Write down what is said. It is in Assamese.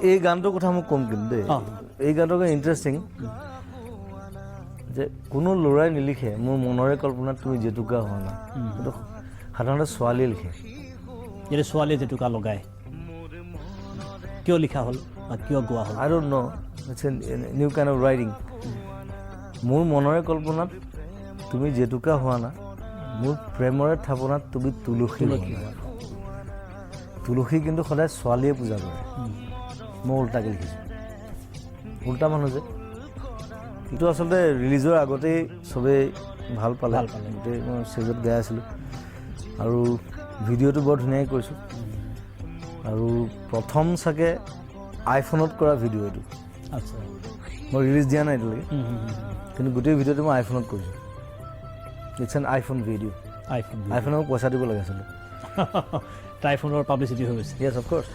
এই গানটোৰ কথা মই ক'ম কিন্তু দেই এই গানটো ইণ্টাৰেষ্টিং যে কোনো ল'ৰাই নিলিখে মোৰ মনৰে কল্পনাত তুমি জেতুকা হোৱা না কিন্তু সাধাৰণতে ছোৱালীয়ে লিখে যেতিয়া ছোৱালীয়ে জেতুকা লগায় কিয় লিখা হ'ল বা কিয় গোৱা হ'ল I don't know' it's a new kind of writing মোৰ মনৰে কল্পনাত তুমি জেতুকা হোৱা না মোৰ প্ৰেমৰে থাপনাত তুমি তুলসী হোৱা তুলসী কিন্তু সদায় ছোৱালীয়ে পূজা কৰে মই উল্টাকৈ লিখিছোঁ উল্টা মানুহ যে এইটো আচলতে ৰিলিজৰ আগতেই চবেই ভাল পালে গোটেই মই ষ্টেজত গাই আছিলোঁ আৰু ভিডিঅ'টো বৰ ধুনীয়াকৈ কৰিছোঁ আৰু প্ৰথম চাগে আইফোনত কৰা ভিডিঅ' এইটো আচ্ছা মই ৰিলিজ দিয়া নাই এতিয়ালৈকে কিন্তু গোটেই ভিডিঅ'টো মই আইফোনত কৰিছোঁ ইটছ এন আইফোন ভিডিঅ' আইফোনত পইচা দিব লাগে আচলতে আইফোনৰ পাব্লিচিটি হৈ গৈছে য়েছ অফক'ৰ্ছ